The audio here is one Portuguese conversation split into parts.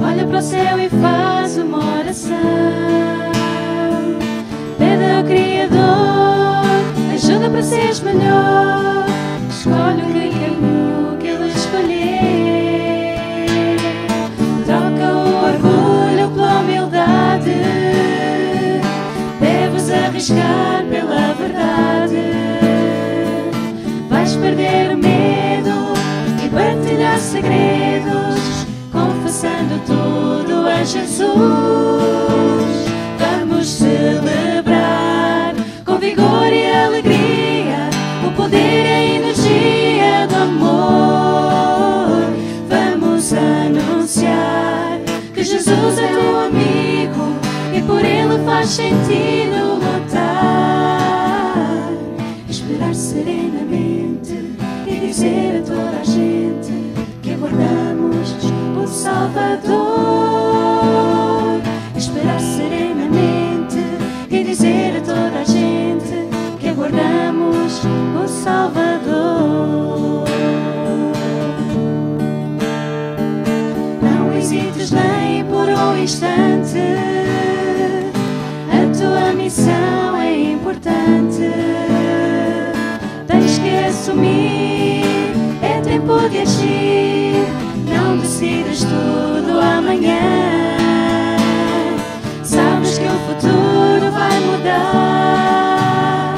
Olha para o céu e faz uma oração. Pede ao Criador ajuda para seres melhor. Escolhe o caminho que Ele escolher. Troca o orgulho pela humildade. Deves arriscar pela verdade. Vais perder o medo e partilhar segredos, confessando tudo a Jesus. Vamos celebrar com vigor e alegria o poder e a energia do amor. Vamos anunciar que Jesus é teu amigo e por Ele faz sentido lutar. Esperar serenamente e dizer a toda a gente que aguardamos o Salvador. Esperar serenamente e dizer a toda a gente que aguardamos o Salvador. Não hesites nem por um instante, a tua missão é importante. Tens que assumir, é tempo de agir. Não decidas tudo amanhã. Sabes que o futuro vai mudar.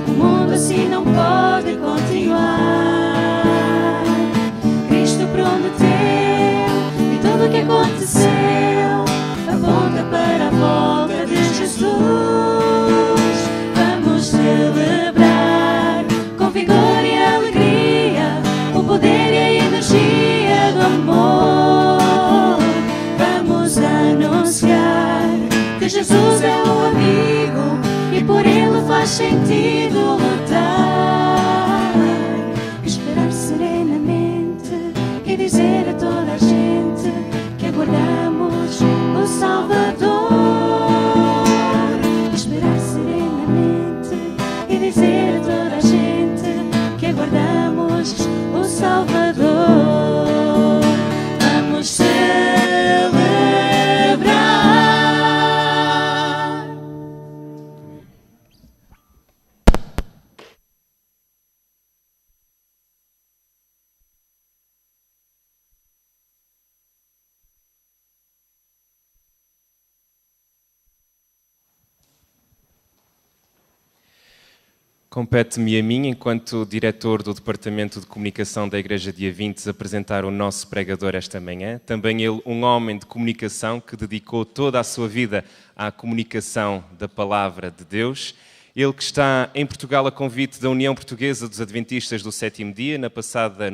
O mundo assim não pode continuar. Cristo prometeu e tudo o que aconteceu aponta para a volta de Jesus. Vamos celebrar com vigor e alegria o poder e a energia do amor. Vamos anunciar que Jesus é o amigo e por Ele faz sentido lutar. Esperar serenamente e dizer a toda a gente que aguardamos o Salvador. Esperar serenamente e dizer a toda a gente que aguardamos o Salvador. Vamos celebrar. Compete-me a mim, enquanto diretor do Departamento de Comunicação da Igreja de Avintes, apresentar o nosso pregador esta manhã. Também ele, um homem de comunicação que dedicou toda a sua vida à comunicação da Palavra de Deus. Ele que está em Portugal a convite da União Portuguesa dos Adventistas do Sétimo Dia. No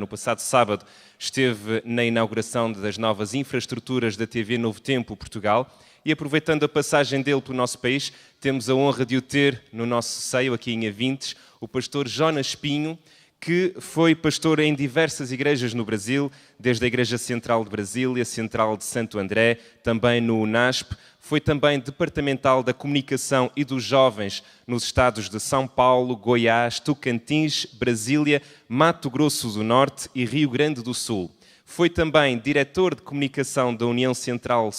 passado sábado esteve na inauguração das novas infraestruturas da TV Novo Tempo Portugal. E aproveitando a passagem dele pelo nosso país, temos a honra de o ter no nosso seio, aqui em Avintes, o pastor Jonas Pinho, que foi pastor em diversas igrejas no Brasil, desde a Igreja Central de Brasília, Central de Santo André, também no UNASP. Foi também departamental da comunicação e dos jovens nos estados de São Paulo, Goiás, Tocantins, Brasília, Mato Grosso do Norte e Rio Grande do Sul. Foi também diretor de comunicação da União Central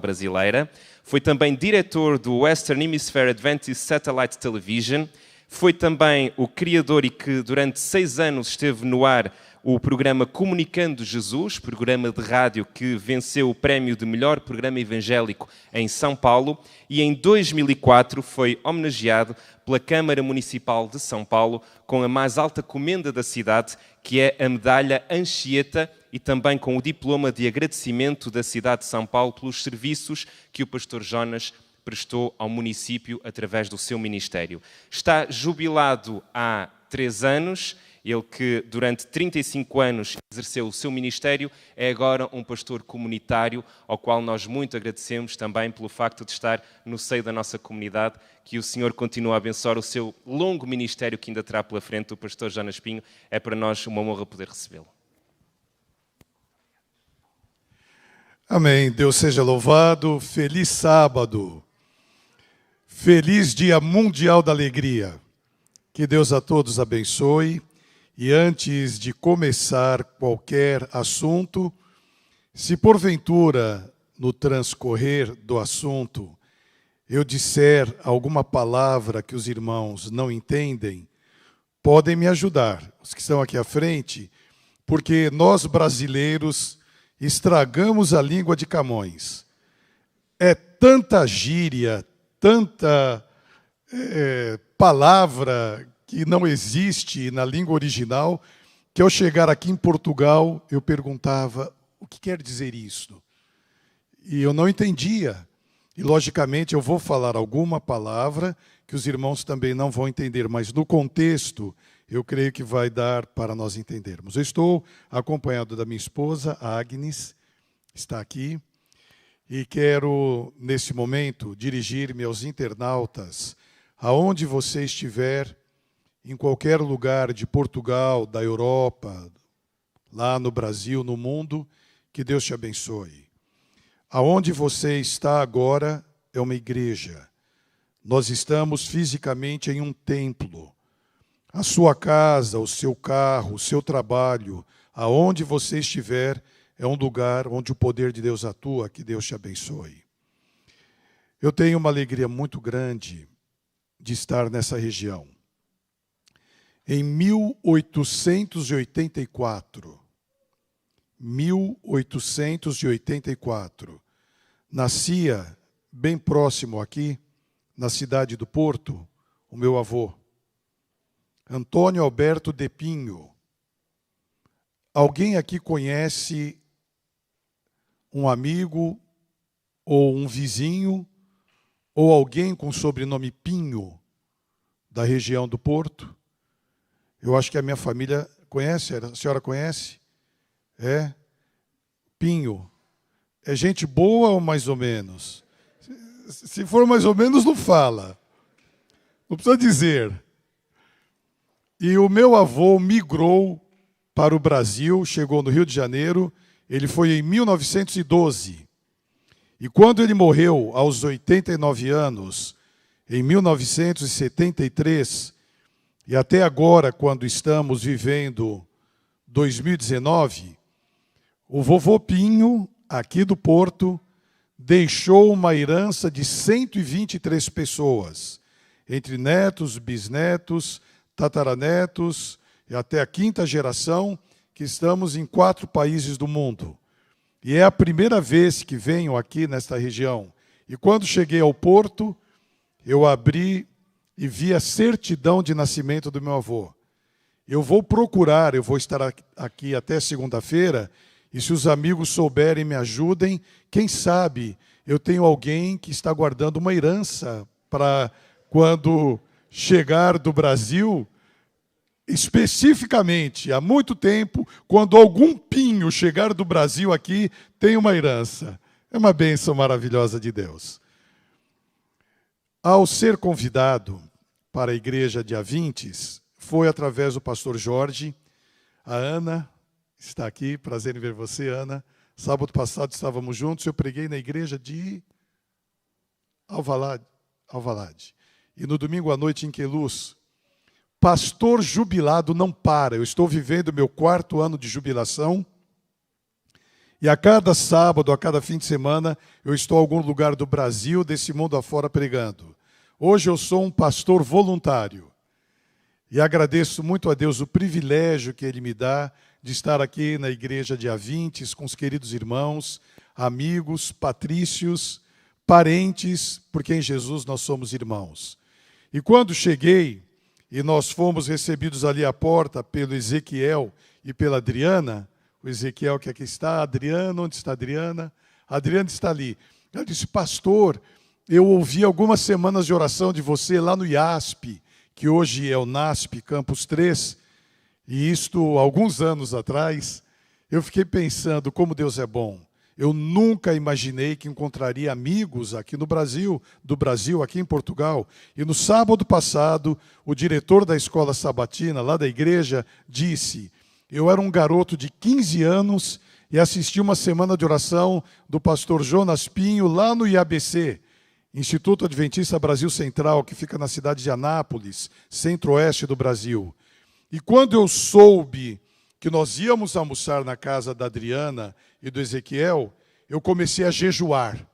Brasileira. Foi também diretor do Western Hemisphere Adventist Satellite Television. Foi também o criador e que durante 6 anos esteve no ar o programa Comunicando Jesus, programa de rádio que venceu o prémio de melhor programa evangélico em São Paulo, e em 2004 foi homenageado pela Câmara Municipal de São Paulo com a mais alta comenda da cidade, que é a medalha Anchieta, e também com o diploma de agradecimento da cidade de São Paulo pelos serviços que o pastor Jonas prestou ao município através do seu ministério. Está jubilado há 3 anos. Ele que durante 35 anos exerceu o seu ministério, é agora um pastor comunitário, ao qual nós muito agradecemos também pelo facto de estar no seio da nossa comunidade. Que o Senhor continue a abençoar o seu longo ministério que ainda terá pela frente. O pastor Jonas Pinho, é para nós uma honra poder recebê-lo. Amém. Deus seja louvado. Feliz sábado. Feliz Dia Mundial da Alegria. Que Deus a todos abençoe. E antes de começar qualquer assunto, Se porventura, no transcorrer do assunto, eu disser alguma palavra que os irmãos não entendem, podem me ajudar, os que estão aqui à frente, porque nós brasileiros estragamos a língua de Camões. É tanta gíria, tanta palavra que não existe na língua original, que ao chegar aqui em Portugal, eu perguntava, o que quer dizer isso? E eu não entendia. E, logicamente, eu vou falar alguma palavra que os irmãos também não vão entender, mas no contexto, eu creio que vai dar para nós entendermos. Eu estou acompanhado da minha esposa, a Agnes, está aqui, e quero, nesse momento, dirigir-me aos internautas, aonde você estiver, em qualquer lugar de Portugal, da Europa, lá no Brasil, no mundo, que Deus te abençoe. Aonde você está agora é uma igreja. Nós estamos fisicamente em um templo. A sua casa, o seu carro, o seu trabalho, aonde você estiver, é um lugar onde o poder de Deus atua, que Deus te abençoe. Eu tenho uma alegria muito grande de estar nessa região. Em 1884, nascia bem próximo aqui, na cidade do Porto, o meu avô, Antônio Alberto de Pinho. Alguém aqui conhece um amigo ou um vizinho ou alguém com sobrenome Pinho da região do Porto? Eu acho que a minha família conhece, a senhora conhece? É? Pinho. É gente boa ou mais ou menos? Se for mais ou menos, não fala. Não precisa dizer. E o meu avô migrou para o Brasil, chegou no Rio de Janeiro, ele foi em 1912. E quando ele morreu, aos 89 anos, em 1973, e até agora, quando estamos vivendo 2019, o vovô Pinho, aqui do Porto, deixou uma herança de 123 pessoas, entre netos, bisnetos, tataranetos e até a quinta geração, que estamos em 4 países do mundo. E é a primeira vez que venho aqui nesta região. E quando cheguei ao Porto, eu abri e vi a certidão de nascimento do meu avô. Eu vou procurar, eu vou estar aqui até segunda-feira, e se os amigos souberem, me ajudem. Quem sabe eu tenho alguém que está guardando uma herança para quando chegar do Brasil, especificamente, há muito tempo, quando algum Pinho chegar do Brasil aqui, tem uma herança. É uma bênção maravilhosa de Deus. Ao ser convidado para a igreja de Avintes, foi através do pastor Jorge, a Ana está aqui, prazer em ver você, Ana. Sábado passado estávamos juntos, eu preguei na igreja de Alvalade. E no domingo à noite em Queluz, pastor jubilado não para. Eu estou vivendo meu 4º ano de jubilação, e a cada sábado, a cada fim de semana, eu estou em algum lugar do Brasil, desse mundo afora, pregando. Hoje eu sou um pastor voluntário, e agradeço muito a Deus o privilégio que Ele me dá de estar aqui na igreja de Avintes, com os queridos irmãos, amigos, patrícios, parentes, porque em Jesus nós somos irmãos. E quando cheguei, e nós fomos recebidos ali à porta pelo Ezequiel e pela Adriana, o Ezequiel que aqui está, a Adriana, onde está a Adriana? A Adriana está ali. Ela disse, pastor, eu ouvi algumas semanas de oração de você lá no IASP, que hoje é o NASP, Campus 3, e isto, alguns anos atrás, eu fiquei pensando como Deus é bom. Eu nunca imaginei que encontraria amigos aqui no Brasil, do Brasil, aqui em Portugal. E no sábado passado, o diretor da escola sabatina, lá da igreja, disse, eu era um garoto de 15 anos e assisti uma semana de oração do pastor Jonas Pinho, lá no IABC, Instituto Adventista Brasil Central, que fica na cidade de Anápolis, centro-oeste do Brasil. E quando eu soube que nós íamos almoçar na casa da Adriana e do Ezequiel, eu comecei a jejuar.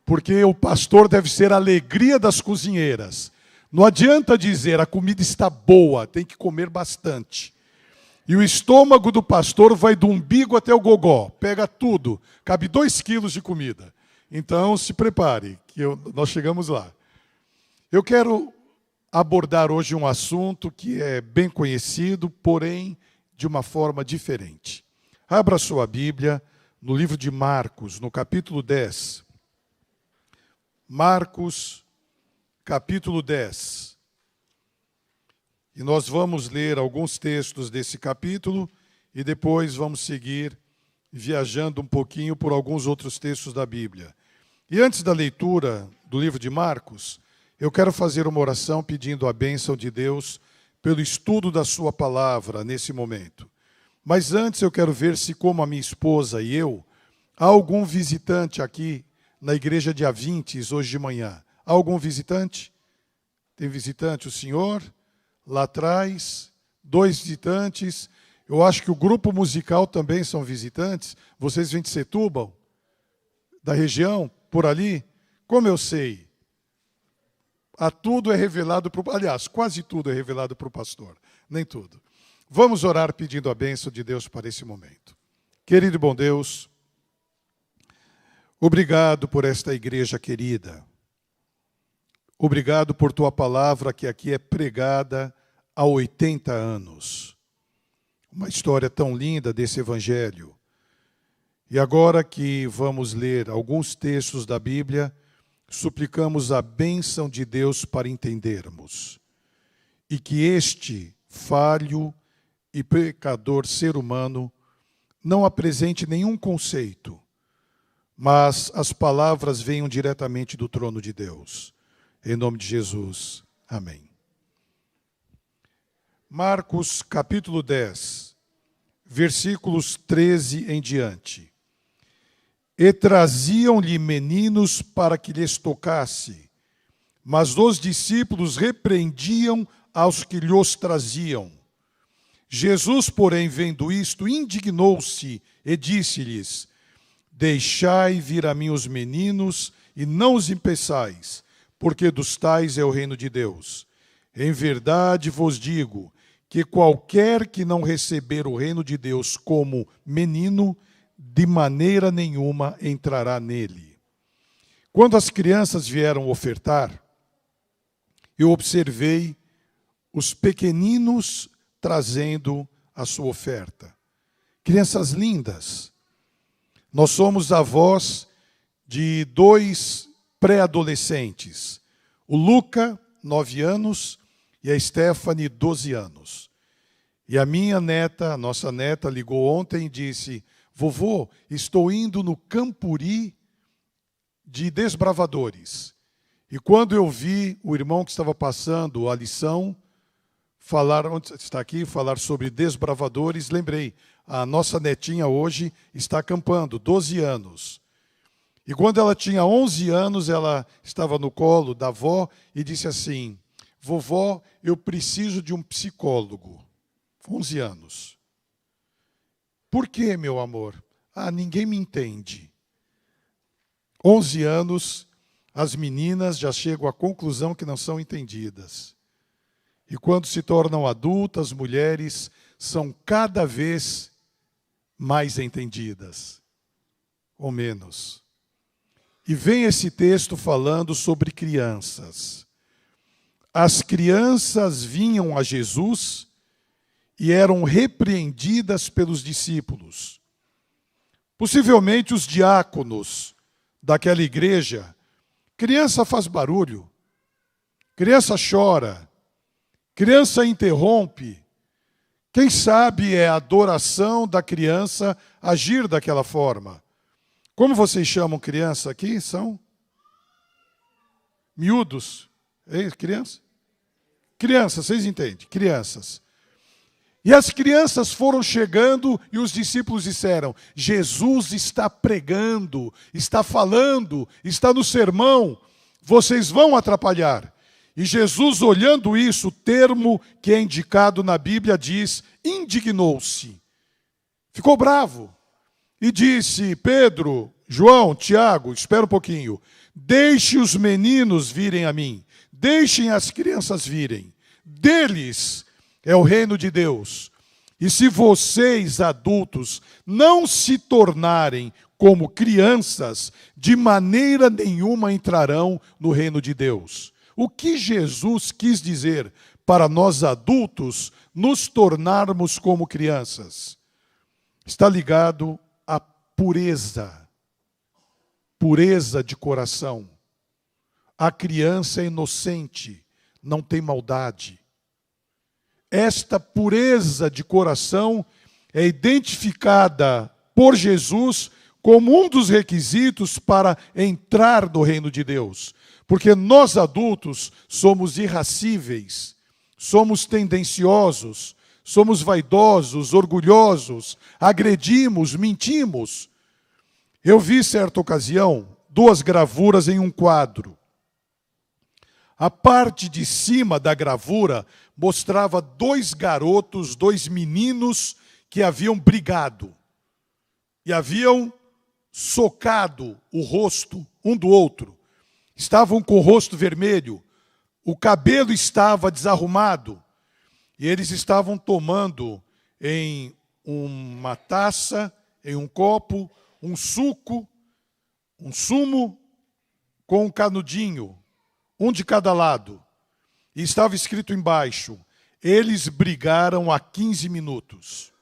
Porque o pastor deve ser a alegria das cozinheiras. Não adianta dizer, a comida está boa, tem que comer bastante. E o estômago do pastor vai do umbigo até o gogó, pega tudo, cabe 2 quilos de comida. Então, se prepare, que nós chegamos lá. Eu quero abordar hoje um assunto que é bem conhecido, porém de uma forma diferente. Abra sua Bíblia no livro de Marcos, no capítulo 10. Marcos, capítulo 10. E nós vamos ler alguns textos desse capítulo e depois vamos seguir viajando um pouquinho por alguns outros textos da Bíblia. E antes da leitura do livro de Marcos, eu quero fazer uma oração pedindo a bênção de Deus pelo estudo da sua palavra nesse momento. Mas antes eu quero ver se, como a minha esposa e eu, há algum visitante aqui na igreja de Avintes hoje de manhã. Há algum visitante? Tem visitante? O senhor? Lá atrás, 2 visitantes. Eu acho que o grupo musical também são visitantes. Vocês vêm de Setúbal? Da região? Por ali? Como eu sei? Tudo é revelado para o... Aliás, quase tudo é revelado para o pastor. Nem tudo. Vamos orar pedindo a bênção de Deus para esse momento. Querido e bom Deus, obrigado por esta igreja querida. Obrigado por tua palavra que aqui é pregada há 80 anos. Uma história tão linda desse evangelho. E agora que vamos ler alguns textos da Bíblia, suplicamos a bênção de Deus para entendermos. E que este falho e pecador ser humano não apresente nenhum conceito, mas as palavras venham diretamente do trono de Deus. Em nome de Jesus. Amém. Marcos, capítulo 10, versículos 13 em diante. E traziam-lhe meninos para que lhes tocasse, mas os discípulos repreendiam aos que lhos traziam. Jesus, porém, vendo isto, indignou-se e disse-lhes: Deixai vir a mim os meninos e não os impeçais, porque dos tais é o reino de Deus. Em verdade vos digo que qualquer que não receber o reino de Deus como menino, de maneira nenhuma entrará nele. Quando as crianças vieram ofertar, eu observei os pequeninos trazendo a sua oferta. Crianças lindas. Nós somos avós de 2 pré-adolescentes. O Luca, 9 anos, e a Stephanie, 12 anos. E a minha neta, a nossa neta, ligou ontem e disse: Vovô, estou indo no Campuri de desbravadores. E quando eu vi o irmão que estava passando a lição, onde está aqui, falar sobre desbravadores, lembrei, a nossa netinha hoje está acampando, 12 anos. E quando ela tinha 11 anos, ela estava no colo da avó e disse assim: Vovó, eu preciso de um psicólogo. 11 anos. Por quê, meu amor? Ninguém me entende. 11 anos, as meninas já chegam à conclusão que não são entendidas. E quando se tornam adultas, mulheres são cada vez mais entendidas, ou menos. E vem esse texto falando sobre crianças. As crianças vinham a Jesus e eram repreendidas pelos discípulos. Possivelmente os diáconos daquela igreja. Criança faz barulho, criança chora, criança interrompe. Quem sabe é a adoração da criança agir daquela forma. Como vocês chamam criança aqui? São miúdos. É criança? Crianças, vocês entendem? Crianças. E as crianças foram chegando e os discípulos disseram: Jesus está pregando, está falando, está no sermão, vocês vão atrapalhar. E Jesus, olhando isso, o termo que é indicado na Bíblia diz, indignou-se. Ficou bravo. E disse, Pedro, João, Tiago, espera um pouquinho. Deixe os meninos virem a mim. Deixem as crianças virem. Deles é o reino de Deus. E se vocês, adultos, não se tornarem como crianças, de maneira nenhuma entrarão no reino de Deus. O que Jesus quis dizer para nós adultos nos tornarmos como crianças? Está ligado à pureza. Pureza de coração. A criança é inocente, não tem maldade. Esta pureza de coração é identificada por Jesus como um dos requisitos para entrar no reino de Deus. Porque nós adultos somos irascíveis, somos tendenciosos, somos vaidosos, orgulhosos, agredimos, mentimos. Eu vi, certa ocasião, 2 gravuras em um quadro. A parte de cima da gravura mostrava 2 garotos, 2 meninos que haviam brigado. E haviam socado o rosto um do outro. Estavam com o rosto vermelho. O cabelo estava desarrumado. E eles estavam tomando em uma taça, em um copo, um suco, um sumo com um canudinho, um de cada lado. E estava escrito embaixo, eles brigaram há 15 minutos.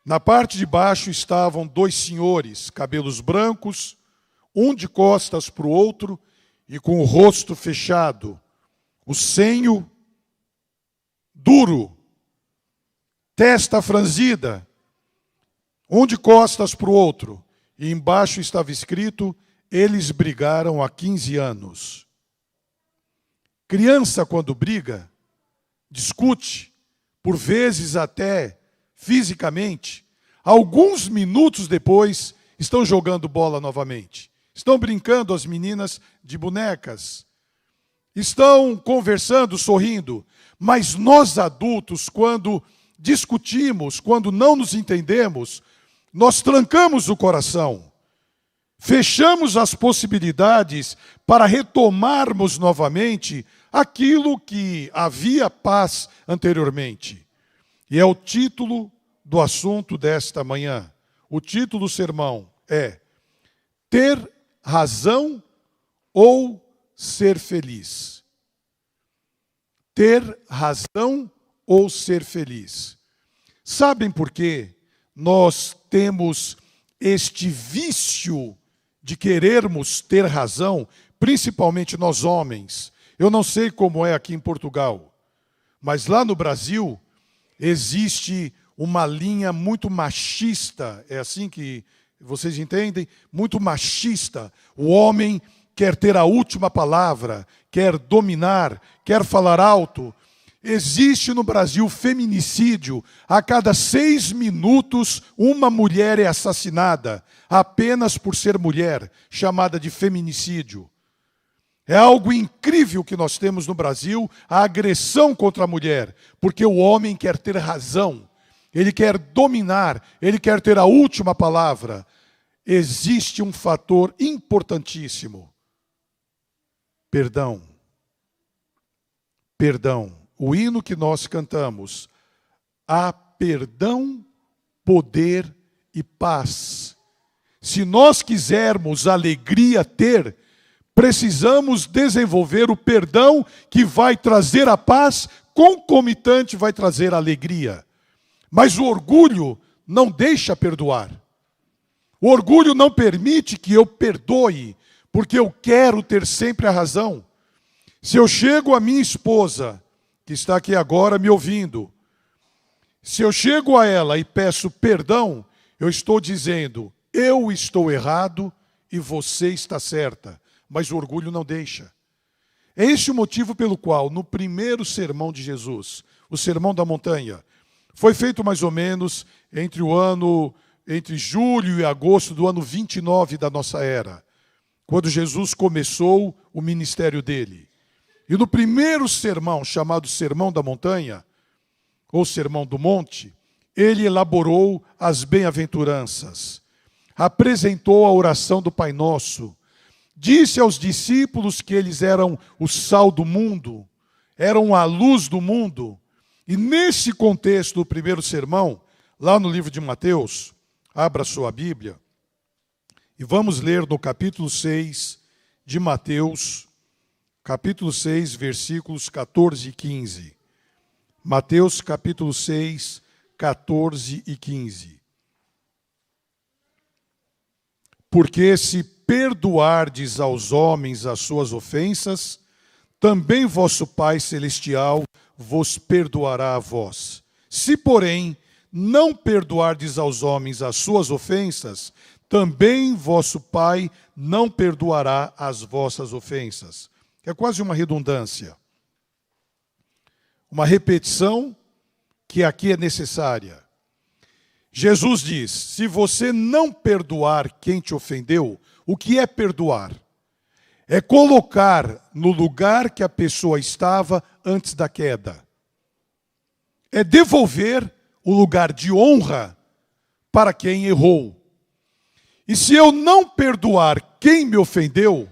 Na parte de baixo estavam 2 senhores, cabelos brancos, um de costas para o outro e com o rosto fechado, o senho duro, testa franzida, um de costas para o outro. E embaixo estava escrito, eles brigaram há 15 anos. Criança, quando briga, discute, por vezes até fisicamente, alguns minutos depois, estão jogando bola novamente. Estão brincando as meninas de bonecas. Estão conversando, sorrindo. Mas nós adultos, quando discutimos, quando não nos entendemos, nós trancamos o coração. Fechamos as possibilidades para retomarmos novamente aquilo que havia paz anteriormente. E é o título do assunto desta manhã. O título do sermão é Ter razão ou ser feliz? Ter razão ou ser feliz? Sabem por quê nós temos este vício de querermos ter razão, principalmente nós homens? Eu não sei como é aqui em Portugal, mas lá no Brasil existe uma linha muito machista, é assim que vocês entendem? Muito machista. O homem quer ter a última palavra, quer dominar, quer falar alto. Existe no Brasil feminicídio. A cada 6 minutos, uma mulher é assassinada, apenas por ser mulher, chamada de feminicídio. É algo incrível que nós temos no Brasil, a agressão contra a mulher, porque o homem quer ter razão, ele quer dominar, ele quer ter a última palavra. Existe um fator importantíssimo. Perdão. Perdão. O hino que nós cantamos, há perdão, poder e paz. Se nós quisermos alegria ter, precisamos desenvolver o perdão que vai trazer a paz, concomitante vai trazer a alegria. Mas o orgulho não deixa perdoar. O orgulho não permite que eu perdoe, porque eu quero ter sempre a razão. Se eu chego à minha esposa, que está aqui agora me ouvindo, se eu chego a ela e peço perdão, eu estou dizendo, eu estou errado e você está certa. Mas o orgulho não deixa. É este o motivo pelo qual, no primeiro sermão de Jesus, o Sermão da Montanha, foi feito mais ou menos entre julho e agosto do ano 29 da nossa era, quando Jesus começou o ministério dele. E no primeiro sermão, chamado Sermão da Montanha, ou Sermão do Monte, ele elaborou as bem-aventuranças, apresentou a oração do Pai Nosso, disse aos discípulos que eles eram o sal do mundo, eram a luz do mundo. E nesse contexto do primeiro sermão, lá no livro de Mateus, abra sua Bíblia, e vamos ler no capítulo 6 de Mateus, capítulo 6, versículos 14 e 15. Mateus, capítulo 6, 14 e 15. Porque se perdoardes aos homens as suas ofensas, também vosso Pai Celestial vos perdoará a vós. Se, porém, não perdoardes aos homens as suas ofensas, também vosso Pai não perdoará as vossas ofensas. É quase uma redundância. Uma repetição que aqui é necessária. Jesus diz, se você não perdoar quem te ofendeu, o que é perdoar? É colocar no lugar que a pessoa estava antes da queda. É devolver o lugar de honra para quem errou. E se eu não perdoar quem me ofendeu,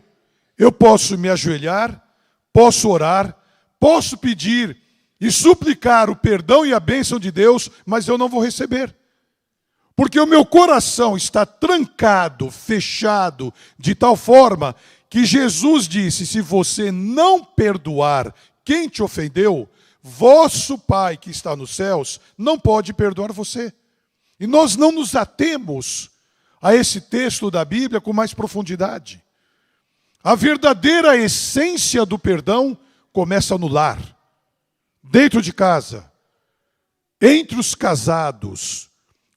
eu posso me ajoelhar, posso orar, posso pedir e suplicar o perdão e a bênção de Deus, mas eu não vou receber. Porque o meu coração está trancado, fechado, de tal forma que Jesus disse, se você não perdoar quem te ofendeu, vosso Pai que está nos céus não pode perdoar você. E nós não nos atemos a esse texto da Bíblia com mais profundidade. A verdadeira essência do perdão começa no lar, dentro de casa, entre os casados,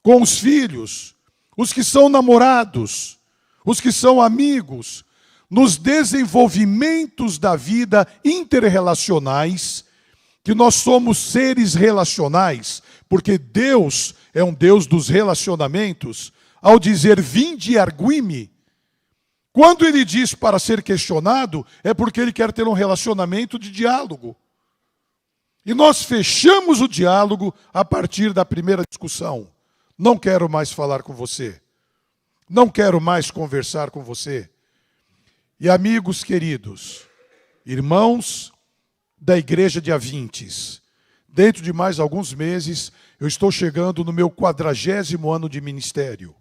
com os filhos, os que são namorados, os que são amigos, nos desenvolvimentos da vida interrelacionais, que nós somos seres relacionais, porque Deus é um Deus dos relacionamentos. Ao dizer vinde e argui-me, quando ele diz para ser questionado, é porque ele quer ter um relacionamento de diálogo. E nós fechamos o diálogo a partir da primeira discussão. Não quero mais falar com você. Não quero mais conversar com você. E amigos queridos, irmãos da igreja de Avintes, dentro de mais alguns meses, eu estou chegando no meu 40º ano de ministério.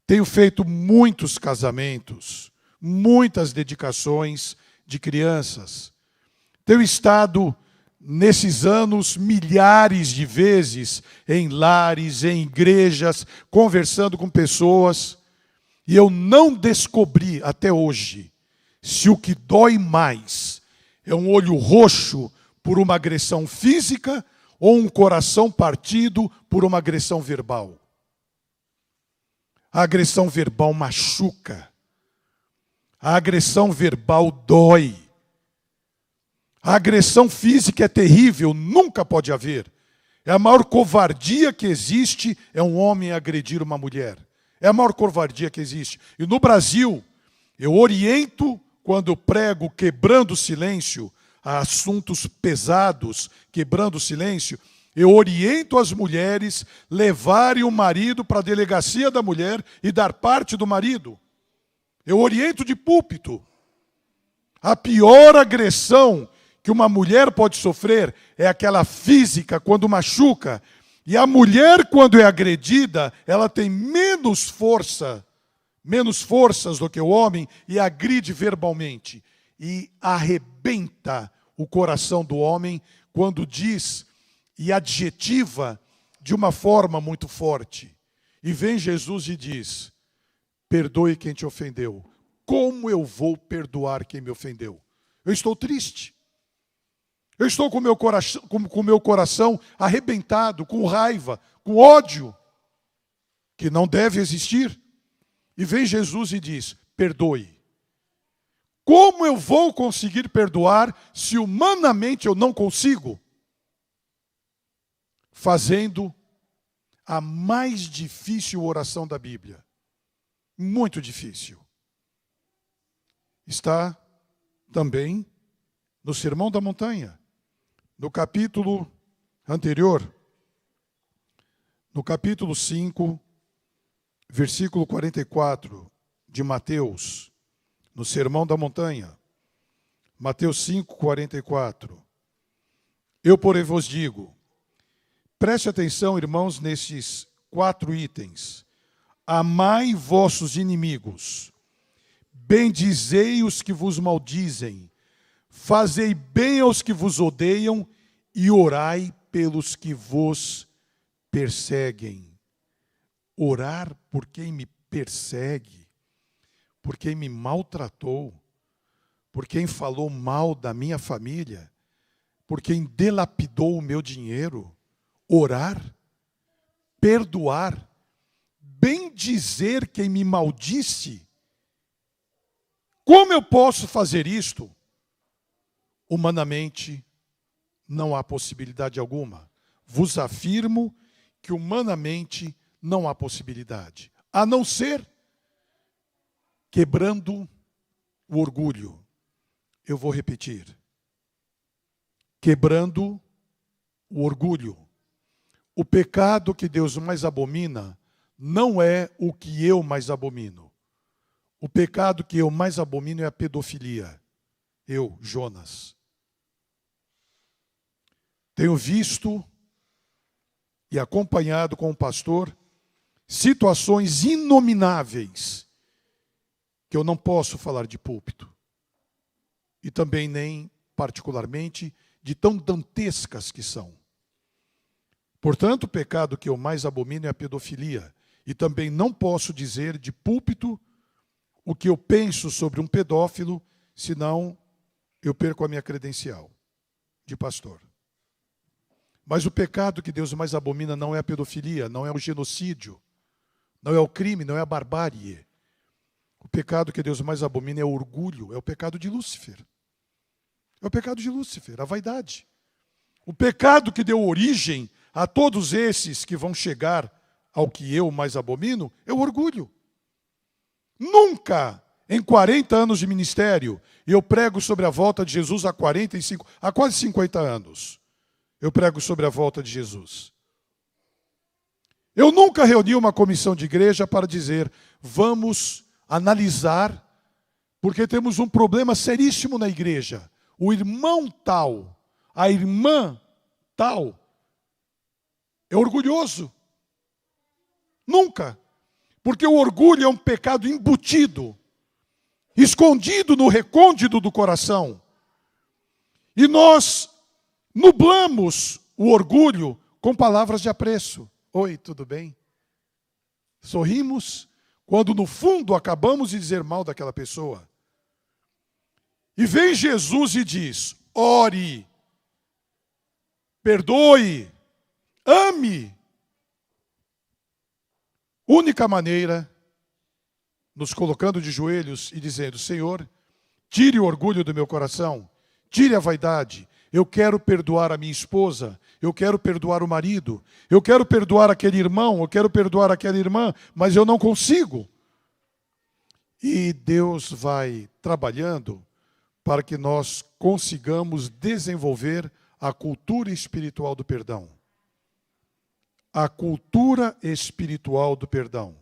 Tenho feito muitos casamentos, muitas dedicações de crianças. Tenho estado, nesses anos, milhares de vezes em lares, em igrejas, conversando com pessoas, e eu não descobri até hoje se o que dói mais é um olho roxo por uma agressão física ou um coração partido por uma agressão verbal. A agressão verbal machuca. A agressão verbal dói. A agressão física é terrível, nunca pode haver. É a maior covardia que existe, é um homem agredir uma mulher. É a maior covardia que existe. E no Brasil, eu oriento, quando eu prego quebrando o silêncio, a assuntos pesados, quebrando o silêncio, eu oriento as mulheres levarem o marido para a delegacia da mulher e dar parte do marido. Eu oriento de púlpito. A pior agressão que uma mulher pode sofrer é aquela física, quando machuca. E a mulher, quando é agredida, ela tem menos forças do que o homem e agride verbalmente. E arrebenta o coração do homem quando diz e adjetiva de uma forma muito forte. E vem Jesus e diz, perdoe quem te ofendeu. Como eu vou perdoar quem me ofendeu? Eu estou triste. Eu estou com o meu coração arrebentado, com raiva, com ódio, que não deve existir. E vem Jesus e diz, perdoe. Como eu vou conseguir perdoar se humanamente eu não consigo? Fazendo a mais difícil oração da Bíblia. Muito difícil. Está também no Sermão da Montanha, no capítulo anterior, no capítulo 5, versículo 44 de Mateus, no Sermão da Montanha, Mateus 5, 44. Eu, porém, vos digo, preste atenção, irmãos, nesses 4 itens. Amai vossos inimigos, bendizei os que vos maldizem, fazei bem aos que vos odeiam e orai pelos que vos perseguem. Orar por quem me persegue, por quem me maltratou, por quem falou mal da minha família, por quem delapidou o meu dinheiro. Orar, perdoar, bendizer quem me maldisse. Como eu posso fazer isto? Humanamente, não há possibilidade alguma. Vos afirmo que humanamente não há possibilidade, a não ser quebrando o orgulho. Eu vou repetir. Quebrando o orgulho. O pecado que Deus mais abomina não é o que eu mais abomino. O pecado que eu mais abomino é a pedofilia. Eu, Jonas. Tenho visto e acompanhado com o pastor situações inomináveis que eu não posso falar de púlpito. E também nem, particularmente, de tão dantescas que são. Portanto, o pecado que eu mais abomino é a pedofilia. E também não posso dizer de púlpito o que eu penso sobre um pedófilo, senão eu perco a minha credencial de pastor. Mas o pecado que Deus mais abomina não é a pedofilia, não é o genocídio, não é o crime, não é a barbárie. O pecado que Deus mais abomina é o orgulho, é o pecado de Lúcifer. É o pecado de Lúcifer, a vaidade. O pecado que deu origem a todos esses que vão chegar ao que eu mais abomino é o orgulho. Nunca, em 40 anos de ministério, eu prego sobre a volta de Jesus há quase 50 anos. Eu prego sobre a volta de Jesus. Eu nunca reuni uma comissão de igreja para dizer, vamos analisar, porque temos um problema seríssimo na igreja. O irmão tal, a irmã tal, é orgulhoso. Nunca. Porque o orgulho é um pecado embutido, escondido no recôndito do coração. E nós nublamos o orgulho com palavras de apreço. Oi, tudo bem? Sorrimos quando no fundo acabamos de dizer mal daquela pessoa. E vem Jesus e diz, ore, perdoe, ame. Única maneira, nos colocando de joelhos e dizendo, Senhor, tire o orgulho do meu coração, tire a vaidade. Eu quero perdoar a minha esposa, eu quero perdoar o marido, eu quero perdoar aquele irmão, eu quero perdoar aquela irmã, mas eu não consigo. E Deus vai trabalhando para que nós consigamos desenvolver a cultura espiritual do perdão. A cultura espiritual do perdão.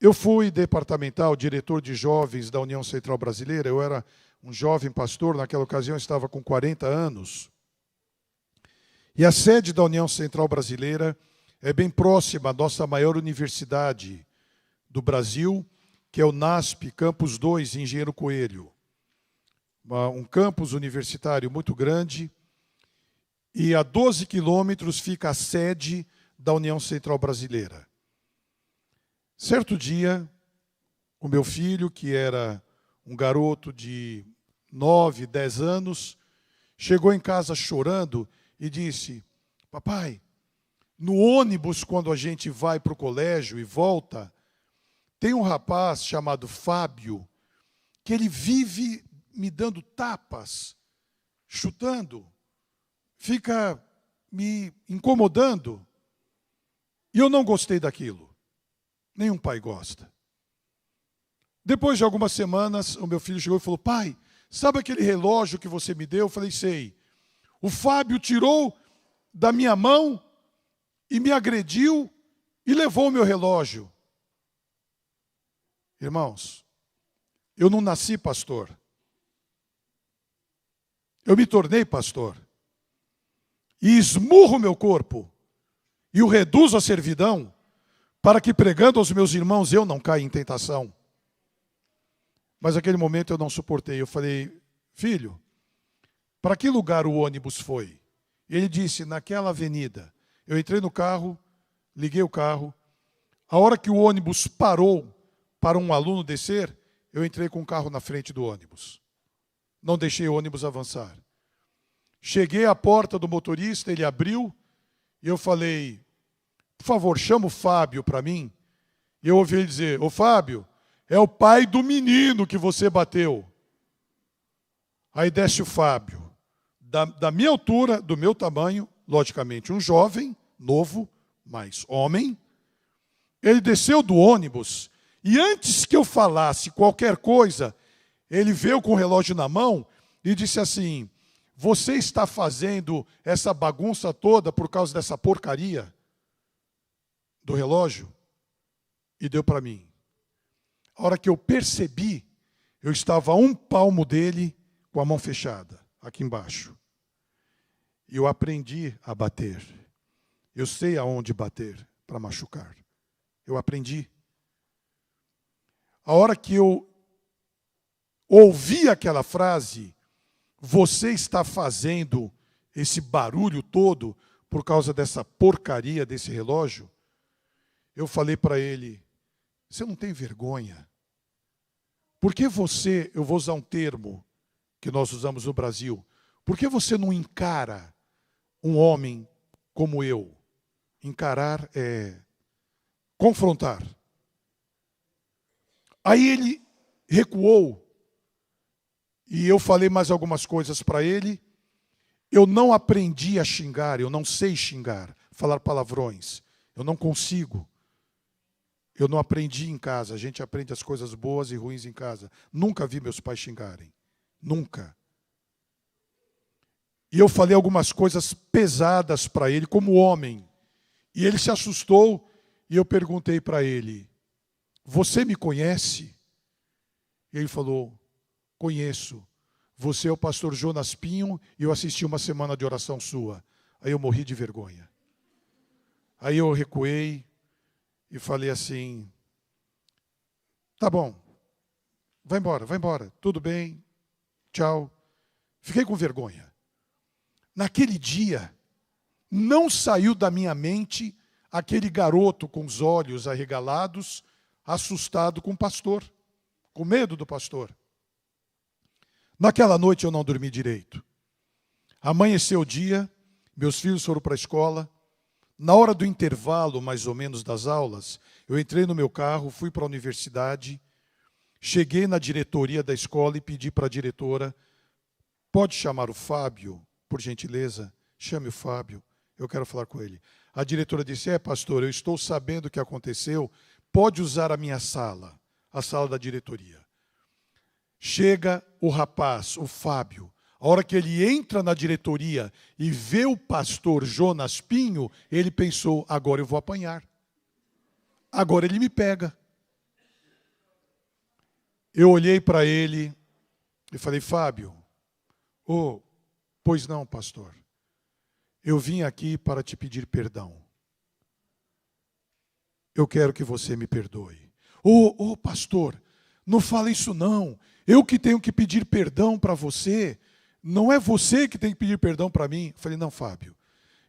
Eu fui departamental, diretor de jovens da União Central Brasileira. Eu era um jovem pastor, naquela ocasião eu estava com 40 anos. E a sede da União Central Brasileira é bem próxima à nossa maior universidade do Brasil, que é o NASP Campus 2, em Engenheiro Coelho. Um campus universitário muito grande. E a 12 quilômetros fica a sede da União Central Brasileira. Certo dia, o meu filho, que era um garoto de 9, 10 anos, chegou em casa chorando e disse, papai, no ônibus, quando a gente vai para o colégio e volta, tem um rapaz chamado Fábio, que ele vive me dando tapas, chutando, fica me incomodando. E eu não gostei daquilo. Nenhum pai gosta. Depois de algumas semanas, o meu filho chegou e falou, pai, sabe aquele relógio que você me deu? Eu falei, sei. O Fábio tirou da minha mão e me agrediu e levou o meu relógio. Irmãos, eu não nasci pastor. Eu me tornei pastor. E esmurro meu corpo e o reduzo à servidão, para que pregando aos meus irmãos eu não caia em tentação. Mas naquele momento eu não suportei. Eu falei, filho, para que lugar o ônibus foi? E ele disse, naquela avenida. Eu entrei no carro, liguei o carro. A hora que o ônibus parou para um aluno descer, eu entrei com o carro na frente do ônibus. Não deixei o ônibus avançar. Cheguei à porta do motorista, ele abriu, e eu falei, por favor, chama o Fábio para mim. E eu ouvi ele dizer, ô Fábio, é o pai do menino que você bateu. Aí desce o Fábio, da minha altura, do meu tamanho, logicamente um jovem, novo, mas homem. Ele desceu do ônibus, e antes que eu falasse qualquer coisa, ele veio com o relógio na mão e disse assim, você está fazendo essa bagunça toda por causa dessa porcaria do relógio? E deu para mim. A hora que eu percebi, eu estava a um palmo dele com a mão fechada, aqui embaixo. E eu aprendi a bater. Eu sei aonde bater para machucar. Eu aprendi. A hora que eu ouvi aquela frase, você está fazendo esse barulho todo por causa dessa porcaria desse relógio? Eu falei para ele, você não tem vergonha? Por que você, eu vou usar um termo que nós usamos no Brasil, por que você não encara um homem como eu? Encarar é confrontar. Aí ele recuou, e eu falei mais algumas coisas para ele. Eu não aprendi a xingar, eu não sei xingar, falar palavrões. Eu não consigo. Eu não aprendi em casa. A gente aprende as coisas boas e ruins em casa. Nunca vi meus pais xingarem. Nunca. E eu falei algumas coisas pesadas para ele, como homem. E ele se assustou, e eu perguntei para ele, você me conhece? E ele falou, conheço. Você é o pastor Jonas Pinho e eu assisti uma semana de oração sua. Aí eu morri de vergonha. Aí eu recuei e falei assim, tá bom, vai embora, tudo bem, tchau. Fiquei com vergonha. Naquele dia, não saiu da minha mente aquele garoto com os olhos arregalados, assustado com o pastor, com medo do pastor. Naquela noite eu não dormi direito. Amanheceu o dia, meus filhos foram para a escola. Na hora do intervalo, mais ou menos, das aulas, eu entrei no meu carro, fui para a universidade, cheguei na diretoria da escola e pedi para a diretora, pode chamar o Fábio, por gentileza? Chame o Fábio, eu quero falar com ele. A diretora disse, pastor, eu estou sabendo o que aconteceu, pode usar a minha sala, a sala da diretoria. Chega o rapaz, o Fábio. A hora que ele entra na diretoria e vê o pastor Jonas Pinho, ele pensou, agora eu vou apanhar. Agora ele me pega. Eu olhei para ele e falei, Fábio, pois não, pastor. Eu vim aqui para te pedir perdão. Eu quero que você me perdoe. Pastor, não fala isso não. Eu que tenho que pedir perdão para você. Não é você que tem que pedir perdão para mim. Eu falei, não, Fábio,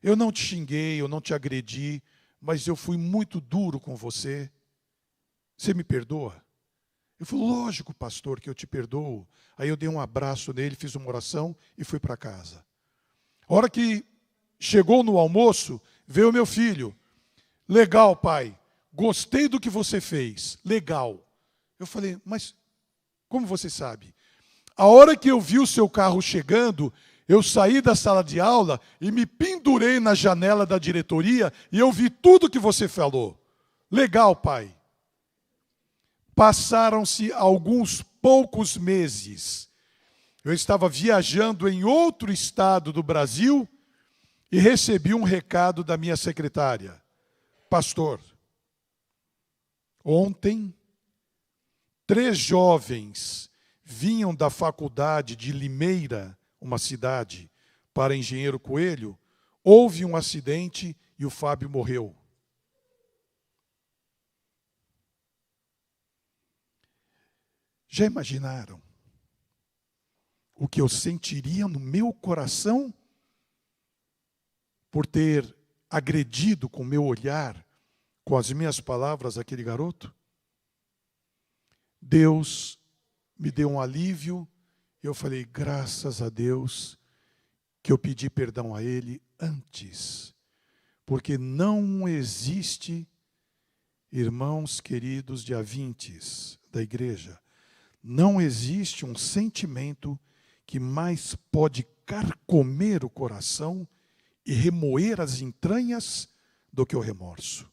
eu não te xinguei, eu não te agredi, mas eu fui muito duro com você. Você me perdoa? Eu falei, lógico, pastor, que eu te perdoo. Aí eu dei um abraço nele, fiz uma oração e fui para casa. A hora que chegou no almoço, veio meu filho. Legal, pai, gostei do que você fez. Legal. Eu falei, mas como você sabe? A hora que eu vi o seu carro chegando, eu saí da sala de aula e me pendurei na janela da diretoria e eu vi tudo que você falou. Legal, pai. Passaram-se alguns poucos meses Eu estava viajando em outro estado do Brasil e recebi um recado da minha secretária. Pastor, ontem, 3 jovens vinham da faculdade de Limeira, uma cidade, para Engenheiro Coelho. Houve um acidente e o Fábio morreu. Já imaginaram o que eu sentiria no meu coração por ter agredido com o meu olhar, com as minhas palavras, aquele garoto? Deus me deu um alívio. Eu falei, graças a Deus, que eu pedi perdão a ele antes. Porque não existe, irmãos queridos de Avintes da igreja, não existe um sentimento que mais pode carcomer o coração e remoer as entranhas do que o remorso.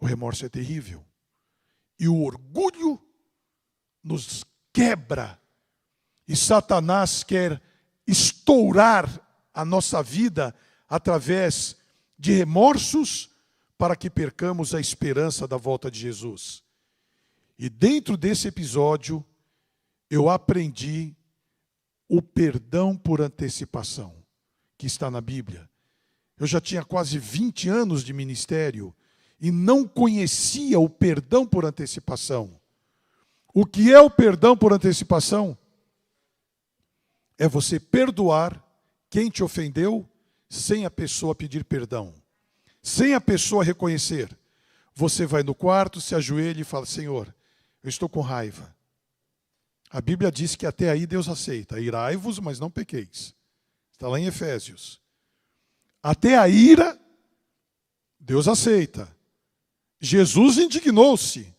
O remorso é terrível. E o orgulho nos quebra. E Satanás quer estourar a nossa vida através de remorsos para que percamos a esperança da volta de Jesus. E dentro desse episódio, eu aprendi o perdão por antecipação, que está na Bíblia. Eu já tinha quase 20 anos de ministério e não conhecia o perdão por antecipação. O que é o perdão por antecipação? É você perdoar quem te ofendeu sem a pessoa pedir perdão, sem a pessoa reconhecer. Você vai no quarto, se ajoelha e fala, Senhor, eu estou com raiva. A Bíblia diz que até aí Deus aceita. Irai-vos, mas não pequeis. Está lá em Efésios. Até a ira, Deus aceita. Jesus indignou-se.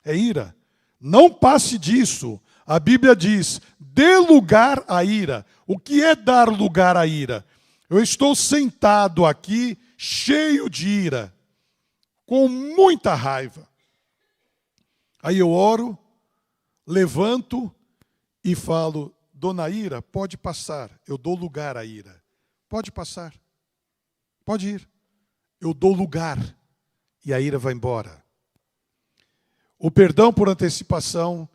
É ira. Não passe disso. A Bíblia diz, dê lugar à ira. O que é dar lugar à ira? Eu estou sentado aqui, cheio de ira, com muita raiva. Aí eu oro, levanto e falo, Dona Ira, pode passar, eu dou lugar à ira. Pode passar, pode ir. Eu dou lugar e a ira vai embora. O perdão por antecipação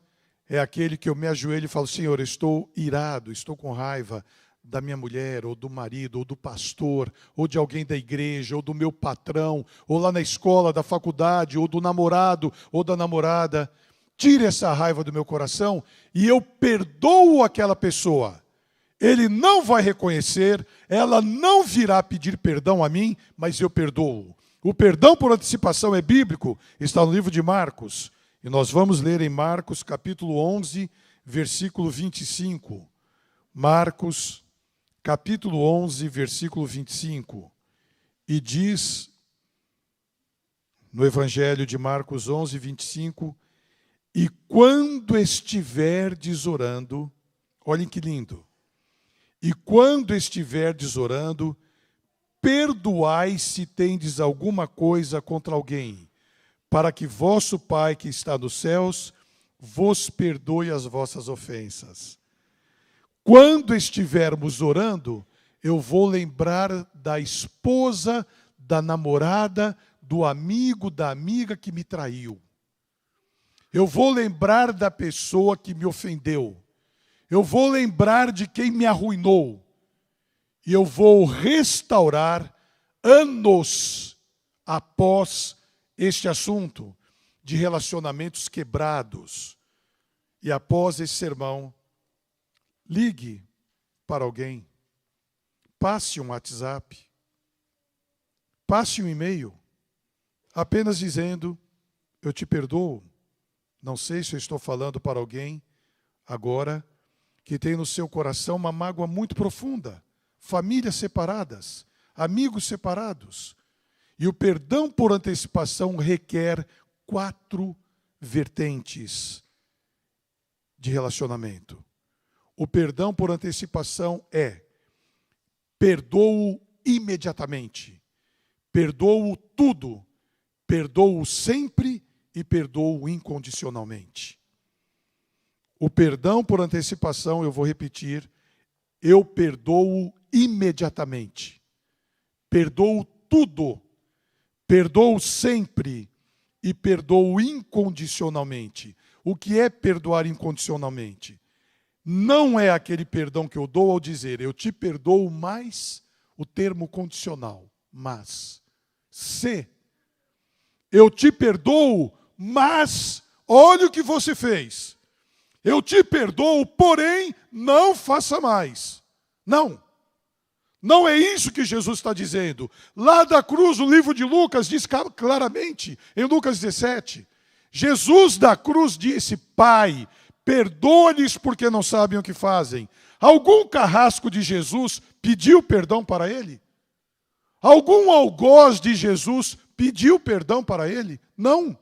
é aquele que eu me ajoelho e falo, Senhor, eu estou irado, estou com raiva da minha mulher, ou do marido, ou do pastor, ou de alguém da igreja, ou do meu patrão, ou lá na escola, da faculdade, ou do namorado, ou da namorada. Tire essa raiva do meu coração e eu perdoo aquela pessoa. Ele não vai reconhecer, ela não virá pedir perdão a mim, mas eu perdoo. O perdão por antecipação é bíblico, está no livro de Marcos. E nós vamos ler em Marcos capítulo 11, versículo 25. Marcos capítulo 11, versículo 25. E diz, no Evangelho de Marcos 11, 25, e quando estiverdes orando, olhem que lindo, e quando estiverdes orando, perdoai se tendes alguma coisa contra alguém, para que vosso Pai que está nos céus vos perdoe as vossas ofensas. Quando estivermos orando, eu vou lembrar da esposa, da namorada, do amigo, da amiga que me traiu. Eu vou lembrar da pessoa que me ofendeu. Eu vou lembrar de quem me arruinou. E eu vou restaurar anos após este assunto de relacionamentos quebrados. E após esse sermão, ligue para alguém, passe um WhatsApp, passe um e-mail, apenas dizendo, eu te perdoo. Não sei se eu estou falando para alguém agora que tem no seu coração uma mágoa muito profunda, famílias separadas, amigos separados. E o perdão por antecipação requer 4 vertentes de relacionamento. O perdão por antecipação é: perdoo imediatamente, perdoo tudo, perdoo sempre e perdoo incondicionalmente. O perdão por antecipação, eu vou repetir, eu perdoo imediatamente. Perdoo tudo. Perdoo sempre e perdoo incondicionalmente. O que é perdoar incondicionalmente? Não é aquele perdão que eu dou ao dizer, eu te perdoo, mais o termo condicional, mas. Se eu te perdoo, mas olha o que você fez. Eu te perdoo, porém não faça mais. Não. Não é isso que Jesus está dizendo. Lá da cruz, o livro de Lucas diz claramente, em Lucas 17, Jesus da cruz disse, Pai, perdoa-lhes porque não sabem o que fazem. Algum carrasco de Jesus pediu perdão para ele? Algum algoz de Jesus pediu perdão para ele? Não.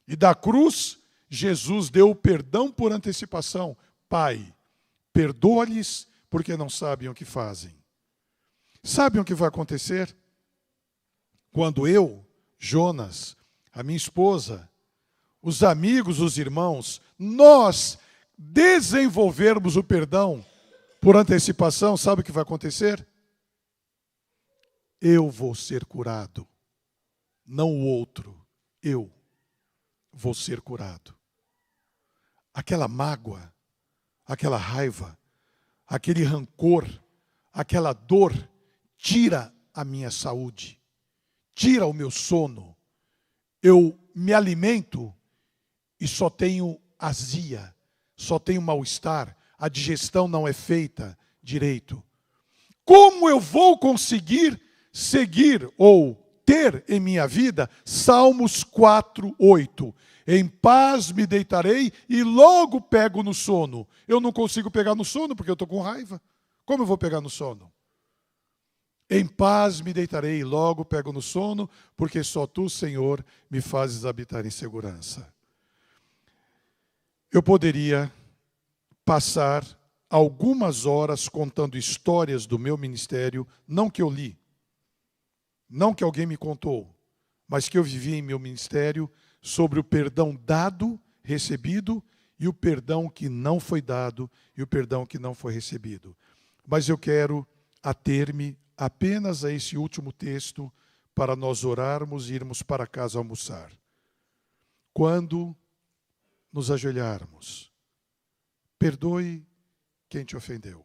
E da cruz, Jesus deu o perdão por antecipação. Pai, perdoa-lhes porque não sabem o que fazem. Sabem o que vai acontecer? Quando eu, Jonas, a minha esposa, os amigos, os irmãos, nós desenvolvermos o perdão por antecipação, sabe o que vai acontecer? Eu vou ser curado, não o outro, eu vou ser curado. Aquela mágoa, aquela raiva, aquele rancor, aquela dor, tira a minha saúde, tira o meu sono. Eu me alimento e só tenho azia, só tenho mal-estar, a digestão não é feita direito. Como eu vou conseguir seguir ou ter em minha vida Salmos 4:8? Em paz me deitarei e logo pego no sono. Eu não consigo pegar no sono porque eu estou com raiva. Como eu vou pegar no sono? Em paz me deitarei e logo pego no sono, porque só tu, Senhor, me fazes habitar em segurança. Eu poderia passar algumas horas contando histórias do meu ministério, não que eu li, não que alguém me contou, mas que eu vivi em meu ministério, sobre o perdão dado, recebido, e o perdão que não foi dado, e o perdão que não foi recebido. Mas eu quero ater-me apenas a esse último texto, para nós orarmos e irmos para casa almoçar. Quando nos ajoelharmos, perdoe quem te ofendeu,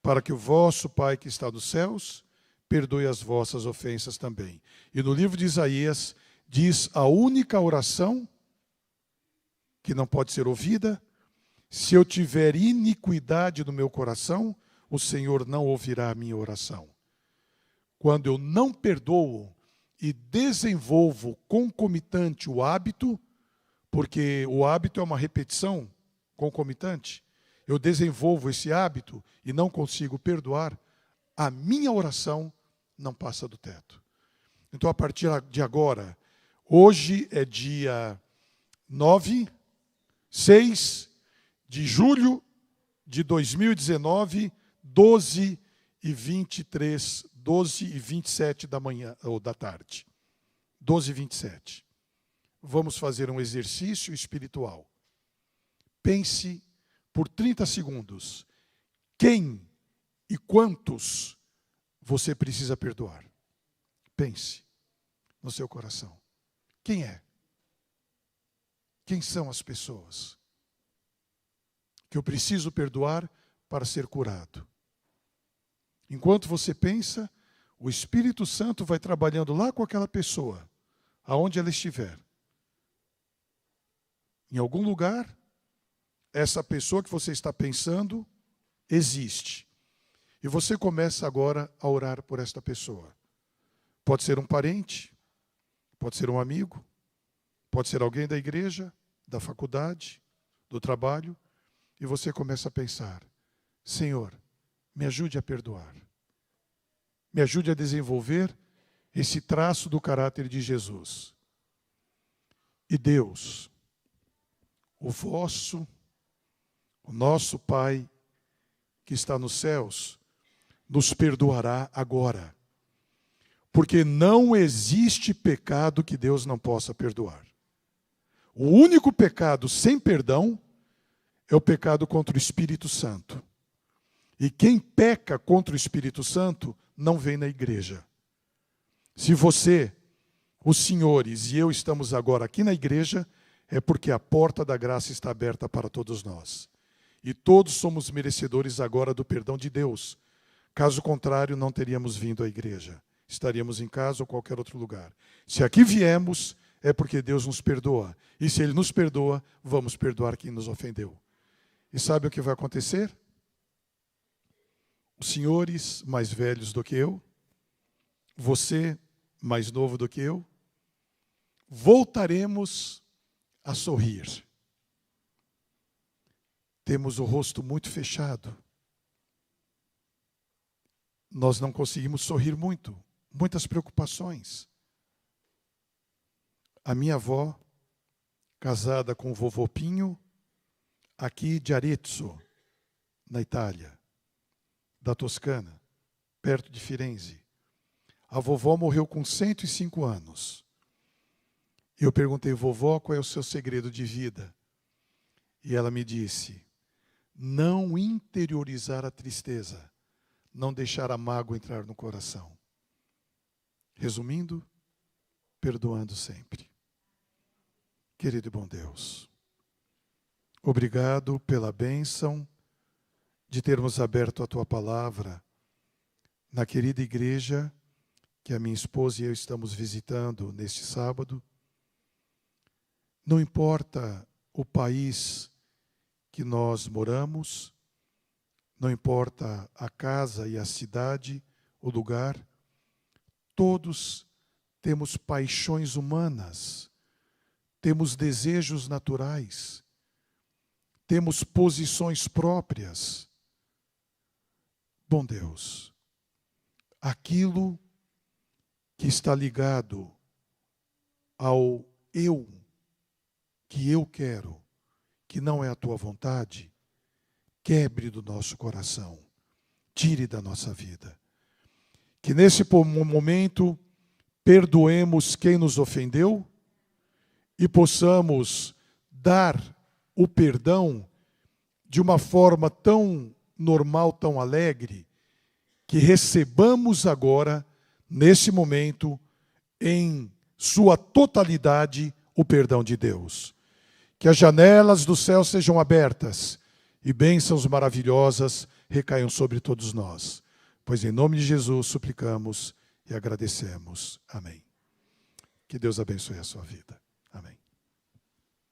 para que o vosso Pai que está nos céus perdoe as vossas ofensas também. E no livro de Isaías diz a única oração que não pode ser ouvida: se eu tiver iniquidade no meu coração, o Senhor não ouvirá a minha oração. Quando eu não perdoo e desenvolvo concomitante o hábito, porque o hábito é uma repetição concomitante, eu desenvolvo esse hábito e não consigo perdoar, a minha oração não passa do teto. Então, a partir de agora, hoje é dia 6 de julho de 2019, 12h23, 12h27 da manhã, ou da tarde. 12h27. Vamos fazer um exercício espiritual. Pense por 30 segundos. Quem e quantos você precisa perdoar? Pense no seu coração. Quem é? Quem são as pessoas que eu preciso perdoar para ser curado? Enquanto você pensa, o Espírito Santo vai trabalhando lá com aquela pessoa, aonde ela estiver. Em algum lugar, essa pessoa que você está pensando existe. E você começa agora a orar por esta pessoa. Pode ser um parente, pode ser um amigo, pode ser alguém da igreja, da faculdade, do trabalho. E você começa a pensar: Senhor, me ajude a perdoar. Me ajude a desenvolver esse traço do caráter de Jesus. E Deus, o nosso Pai que está nos céus, nos perdoará agora. Porque não existe pecado que Deus não possa perdoar. O único pecado sem perdão é o pecado contra o Espírito Santo. E quem peca contra o Espírito Santo não vem na igreja. Se você, os senhores e eu estamos agora aqui na igreja, é porque a porta da graça está aberta para todos nós. E todos somos merecedores agora do perdão de Deus. Caso contrário, não teríamos vindo à igreja. Estaríamos em casa ou qualquer outro lugar. Se aqui viemos, é porque Deus nos perdoa. E se Ele nos perdoa, vamos perdoar quem nos ofendeu. E sabe o que vai acontecer? Os senhores mais velhos do que eu, você mais novo do que eu, voltaremos a sorrir. Temos o rosto muito fechado. Nós não conseguimos sorrir muito, muitas preocupações. A minha avó, casada com o vovô Pinho, aqui de Arezzo, na Itália, da Toscana, perto de Firenze. A vovó morreu com 105 anos. E eu perguntei, vovó, qual é o seu segredo de vida? E ela me disse, não interiorizar a tristeza, não deixar a mágoa entrar no coração. Resumindo, perdoando sempre. Querido e bom Deus, obrigado pela bênção de termos aberto a Tua palavra na querida igreja que a minha esposa e eu estamos visitando neste sábado. Não importa o país que nós moramos, não importa a casa e a cidade, o lugar, todos temos paixões humanas, temos desejos naturais, temos posições próprias. Bom Deus, aquilo que está ligado ao eu, que eu quero, que não é a tua vontade, quebre do nosso coração, tire da nossa vida. Que nesse momento perdoemos quem nos ofendeu e possamos dar o perdão de uma forma tão normal, tão alegre, que recebamos agora, nesse momento, em sua totalidade, o perdão de Deus. Que as janelas do céu sejam abertas e bênçãos maravilhosas recaiam sobre todos nós. Pois em nome de Jesus suplicamos e agradecemos. Amém. Que Deus abençoe a sua vida.